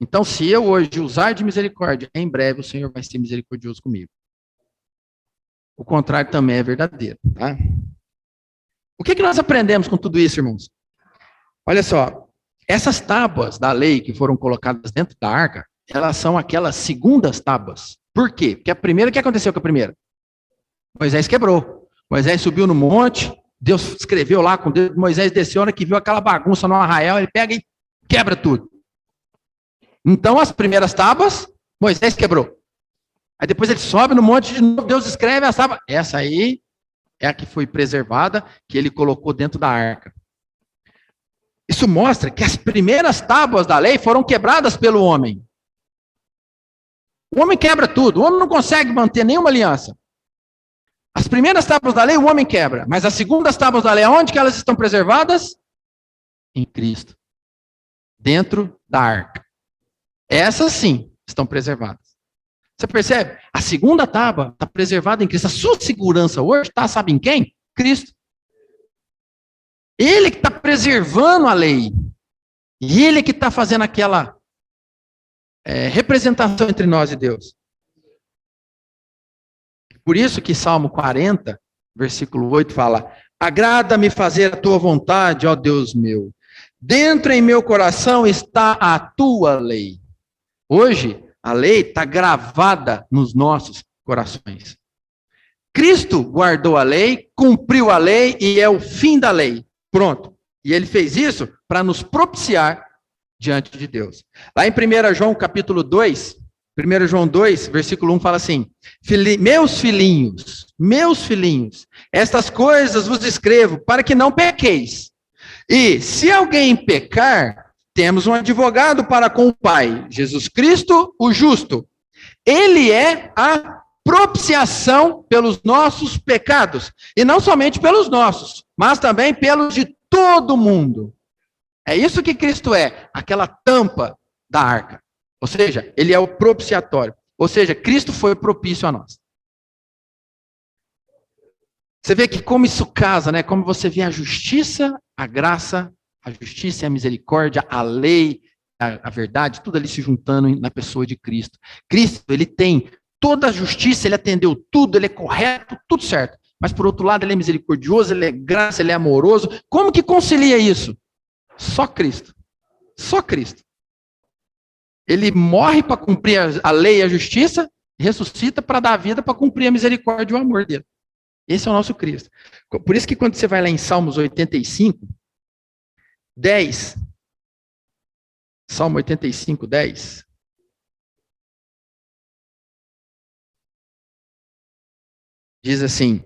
Então, se eu hoje usar de misericórdia, em breve o Senhor vai ser misericordioso comigo. O contrário também é verdadeiro. Tá? O que nós aprendemos com tudo isso, irmãos? Olha só, essas tábuas da lei que foram colocadas dentro da arca, elas são aquelas segundas tábuas. Por quê? Porque a primeira, o que aconteceu com a primeira? Moisés quebrou. Moisés subiu no monte, Deus escreveu lá com Deus, Moisés desceu, na hora que viu aquela bagunça no arraial, ele pega e quebra tudo. Então, as primeiras tábuas, Moisés quebrou. Aí depois ele sobe no monte de novo, Deus escreve as tábuas. Essa aí é a que foi preservada, que ele colocou dentro da arca. Isso mostra que as primeiras tábuas da lei foram quebradas pelo homem. O homem quebra tudo, o homem não consegue manter nenhuma aliança. As primeiras tábuas da lei o homem quebra, mas as segundas tábuas da lei, onde que elas estão preservadas? Em Cristo. Dentro da arca. Essas sim estão preservadas. Você percebe? A segunda tábua está preservada em Cristo. A sua segurança hoje está, sabe em quem? Cristo. Ele que está preservando a lei. E ele que está fazendo aquela representação entre nós e Deus. Por isso que Salmo 40, versículo 8 fala: agrada-me fazer a tua vontade, ó Deus meu. Dentro em meu coração está a tua lei. Hoje, a lei está gravada nos nossos corações. Cristo guardou a lei, cumpriu a lei e é o fim da lei. Pronto. E ele fez isso para nos propiciar diante de Deus. Lá em 1 João capítulo 2, 1 João 2, versículo 1 fala assim: meus filhinhos, estas coisas vos escrevo para que não pequeis. E se alguém pecar, temos um advogado para com o Pai, Jesus Cristo, o justo. Ele é a propiciação pelos nossos pecados. E não somente pelos nossos, mas também pelos de todo mundo. É isso que Cristo é, aquela tampa da arca. Ou seja, ele é o propiciatório. Ou seja, Cristo foi propício a nós. Você vê que como isso casa, né? Como você vê a justiça, a graça, a justiça e a misericórdia, a lei, a verdade, tudo ali se juntando na pessoa de Cristo. Cristo, ele tem toda a justiça, ele atendeu tudo, ele é correto, tudo certo. Mas por outro lado, ele é misericordioso, ele é graça, ele é amoroso. Como que concilia isso? Só Cristo. Só Cristo. Ele morre para cumprir a lei e a justiça, ressuscita para dar vida para cumprir a misericórdia e o amor dele. Esse é o nosso Cristo. Por isso que quando você vai lá em Salmos 85, 10, Salmo 85, 10, diz assim: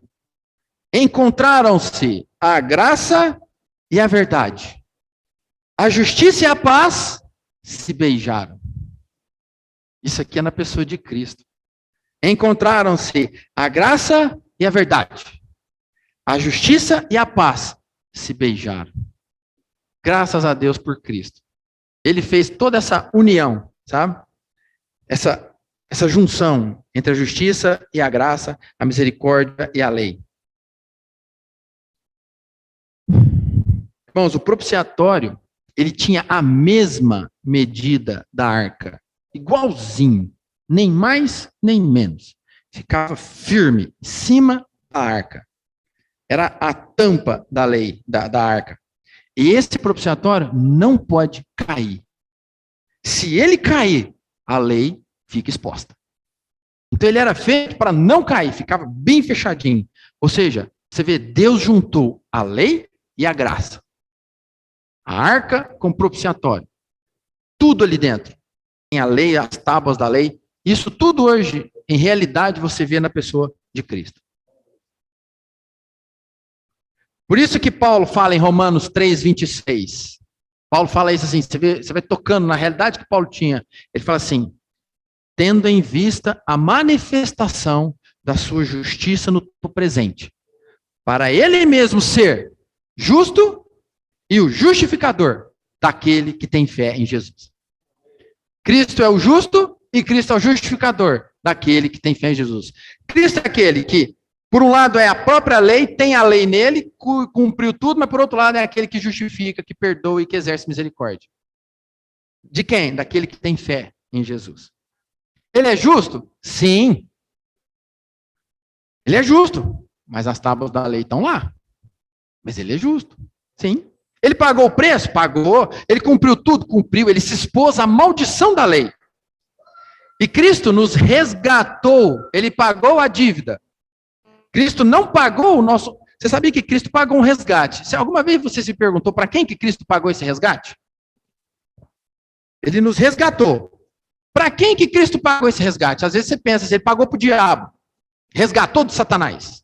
encontraram-se a graça e a verdade, a justiça e a paz se beijaram. Isso aqui é na pessoa de Cristo. Encontraram-se a graça e a verdade, a justiça e a paz se beijaram. Graças a Deus por Cristo. Ele fez toda essa união, sabe? Essa junção entre a justiça e a graça, a misericórdia e a lei. Irmãos, o propiciatório, ele tinha a mesma medida da arca, igualzinho, nem mais nem menos. Ficava firme em cima da arca. Era a tampa da lei, da arca. E esse propiciatório não pode cair. Se ele cair, a lei fica exposta. Então ele era feito para não cair, ficava bem fechadinho. Ou seja, você vê, Deus juntou a lei e a graça. A arca com o propiciatório. Tudo ali dentro. Tem a lei, as tábuas da lei. Isso tudo hoje, em realidade, você vê na pessoa de Cristo. Por isso que Paulo fala em Romanos 3:26. Paulo fala isso assim, você vai tocando na realidade que Paulo tinha. Ele fala assim, tendo em vista a manifestação da sua justiça no tempo presente, para ele mesmo ser justo e o justificador daquele que tem fé em Jesus. Cristo é o justo e Cristo é o justificador daquele que tem fé em Jesus. Cristo é aquele que, por um lado, é a própria lei, tem a lei nele, cumpriu tudo, mas por outro lado é aquele que justifica, que perdoa e que exerce misericórdia. De quem? Daquele que tem fé em Jesus. Ele é justo? Sim. Ele é justo, mas as tábuas da lei estão lá. Mas ele é justo, sim. Ele pagou o preço? Pagou. Ele cumpriu tudo? Cumpriu. Ele se expôs à maldição da lei. E Cristo nos resgatou. Ele pagou a dívida. Cristo não pagou o nosso... Você sabia que Cristo pagou um resgate? Se alguma vez você se perguntou para quem que Cristo pagou esse resgate? Ele nos resgatou. Para quem que Cristo pagou esse resgate? Às vezes você pensa assim, ele pagou para o diabo. Resgatou de Satanás.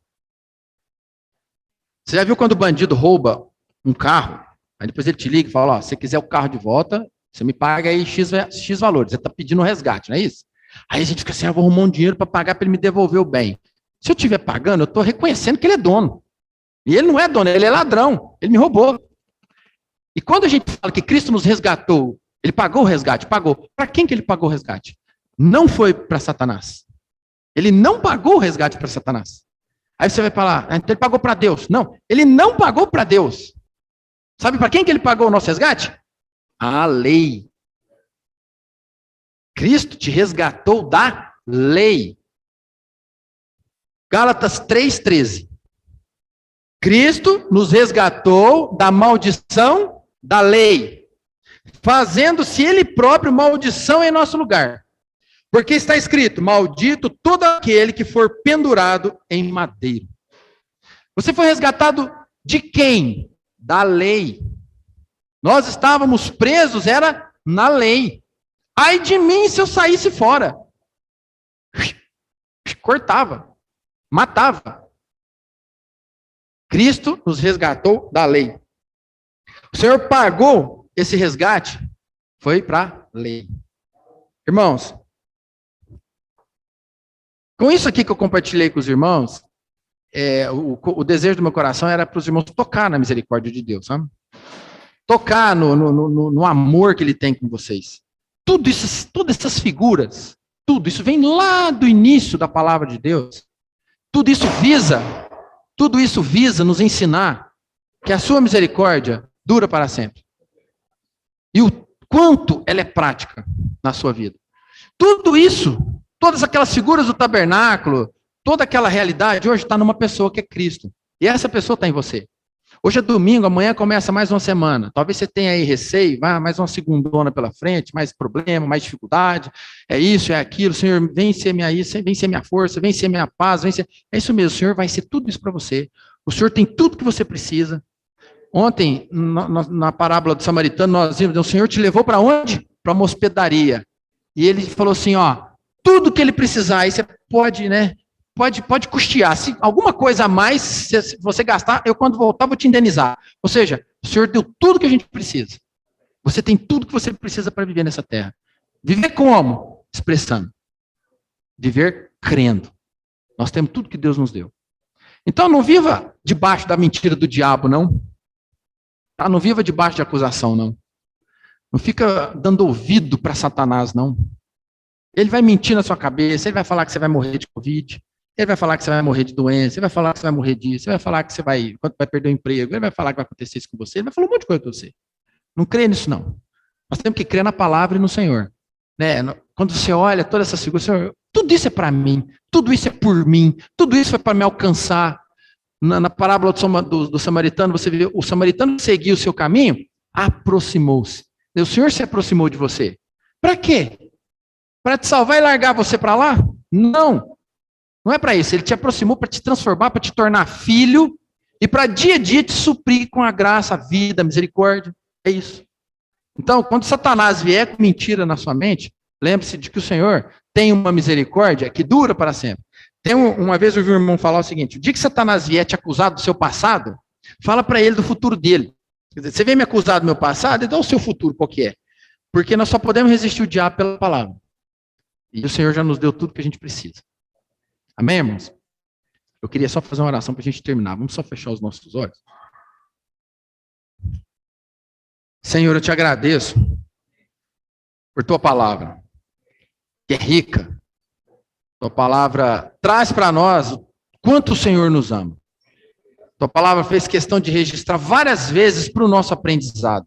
Você já viu quando o bandido rouba um carro? Aí depois ele te liga e fala, ó, se você quiser o carro de volta, você me paga aí X valores. Você está pedindo um resgate, não é isso? Aí a gente fica assim, eu vou arrumar um dinheiro para pagar para ele me devolver o bem. Se eu estiver pagando, eu estou reconhecendo que ele é dono. E ele não é dono, ele é ladrão. Ele me roubou. E quando a gente fala que Cristo nos resgatou, ele pagou o resgate, pagou. Para quem que ele pagou o resgate? Não foi para Satanás. Ele não pagou o resgate para Satanás. Aí você vai falar, então ele pagou para Deus. Não, ele não pagou para Deus. Sabe para quem que ele pagou o nosso resgate? A lei. Cristo te resgatou da lei. Gálatas 3:13. Cristo nos resgatou da maldição da lei, fazendo-se ele próprio maldição em nosso lugar. Porque está escrito, maldito todo aquele que for pendurado em madeiro. Você foi resgatado de quem? Da lei. Nós estávamos presos, era na lei. Ai de mim se eu saísse fora. Cortava, matava. Cristo nos resgatou da lei. O Senhor pagou esse resgate, foi para a lei. Irmãos, com isso aqui que eu compartilhei com os irmãos, o desejo do meu coração era para os irmãos tocar na misericórdia de Deus, sabe? Tocar no amor que Ele tem com vocês. Todas essas figuras, tudo isso vem lá do início da palavra de Deus. Tudo isso visa Tudo isso visa nos ensinar que a sua misericórdia dura para sempre. E o quanto ela é prática na sua vida. Tudo isso, todas aquelas figuras do tabernáculo, toda aquela realidade, hoje está numa pessoa que é Cristo. E essa pessoa está em você. Hoje é domingo, amanhã começa mais uma semana. Talvez você tenha aí receio, mais uma segundona pela frente, mais problema, mais dificuldade. É isso, é aquilo. Senhor, vem ser minha força, vem ser minha paz. É isso mesmo, o Senhor vai ser tudo isso para você. O Senhor tem tudo que você precisa. Ontem, na parábola do samaritano, nós vimos, o Senhor te levou para onde? Para uma hospedaria. E ele falou assim, ó, tudo que ele precisar, aí você pode, né? Pode custear. Se alguma coisa a mais, se você gastar, eu quando voltar vou te indenizar. Ou seja, o Senhor deu tudo que a gente precisa. Você tem tudo que você precisa para viver nessa terra. Viver como? Expressando. Viver crendo. Nós temos tudo que Deus nos deu. Então não viva debaixo da mentira do diabo, não. Tá? Não viva debaixo de acusação, não. Não fica dando ouvido para Satanás, não. Ele vai mentir na sua cabeça, ele vai falar que você vai morrer de Covid. Ele vai falar que você vai morrer de doença, ele vai falar que você vai morrer disso, ele vai falar que você vai perder o emprego, ele vai falar que vai acontecer isso com você, ele vai falar um monte de coisa com você. Não crê nisso, não. Nós temos que crer na palavra e no Senhor. Né? Quando você olha toda essa figura, Senhor, tudo isso é para mim, tudo isso é por mim, tudo isso foi para me alcançar. Na parábola do samaritano, você vê, o samaritano seguiu o seu caminho, aproximou-se. O Senhor se aproximou de você. Para quê? Para te salvar e largar você para lá? Não. Não é para isso, ele te aproximou para te transformar, para te tornar filho e para dia a dia te suprir com a graça, a vida, a misericórdia. É isso. Então, quando Satanás vier com mentira na sua mente, lembre-se de que o Senhor tem uma misericórdia que dura para sempre. Uma vez eu vi um irmão falar o seguinte, o dia que Satanás vier te acusar do seu passado, fala para ele do futuro dele. Quer dizer, você vem me acusar do meu passado, então o seu futuro qual que é? Porque nós só podemos resistir o diabo pela palavra. E o Senhor já nos deu tudo que a gente precisa. Amém, irmãos? Eu queria só fazer uma oração para a gente terminar. Vamos só fechar os nossos olhos. Senhor, eu te agradeço por tua palavra, que é rica. Tua palavra traz para nós o quanto o Senhor nos ama. Tua palavra fez questão de registrar várias vezes para o nosso aprendizado.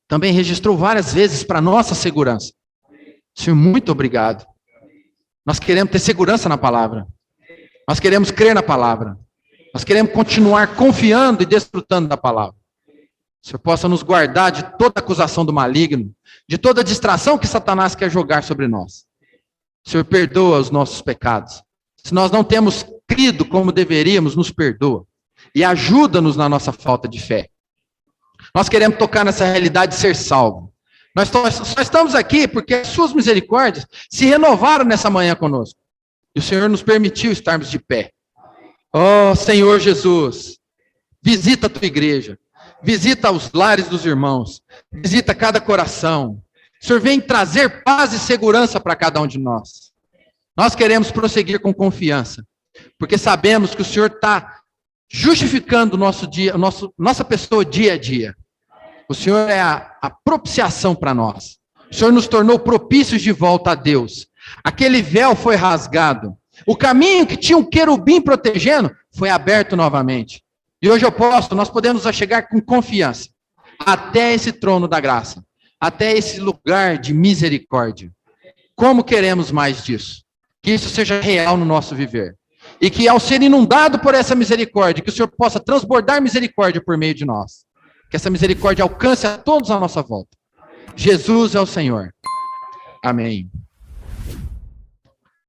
Também registrou várias vezes para a nossa segurança. Senhor, muito obrigado. Nós queremos ter segurança na palavra. Nós queremos crer na palavra. Nós queremos continuar confiando e desfrutando da palavra. O Senhor possa nos guardar de toda acusação do maligno, de toda distração que Satanás quer jogar sobre nós. O Senhor perdoa os nossos pecados. Se nós não temos crido como deveríamos, nos perdoa. E ajuda-nos na nossa falta de fé. Nós queremos tocar nessa realidade de ser salvo. Nós só estamos aqui porque as suas misericórdias se renovaram nessa manhã conosco. E o Senhor nos permitiu estarmos de pé. Oh, Senhor Jesus, visita a tua igreja. Visita os lares dos irmãos. Visita cada coração. O Senhor vem trazer paz e segurança para cada um de nós. Nós queremos prosseguir com confiança. Porque sabemos que o Senhor está justificando o nosso dia, nossa pessoa dia a dia. O Senhor é a propiciação para nós. O Senhor nos tornou propícios de volta a Deus. Aquele véu foi rasgado. O caminho que tinha um querubim protegendo foi aberto novamente. E hoje nós podemos chegar com confiança até esse trono da graça, até esse lugar de misericórdia. Como queremos mais disso? Que isso seja real no nosso viver. E que ao ser inundado por essa misericórdia, que o Senhor possa transbordar misericórdia por meio de nós. Que essa misericórdia alcance a todos à nossa volta. Jesus é o Senhor. Amém.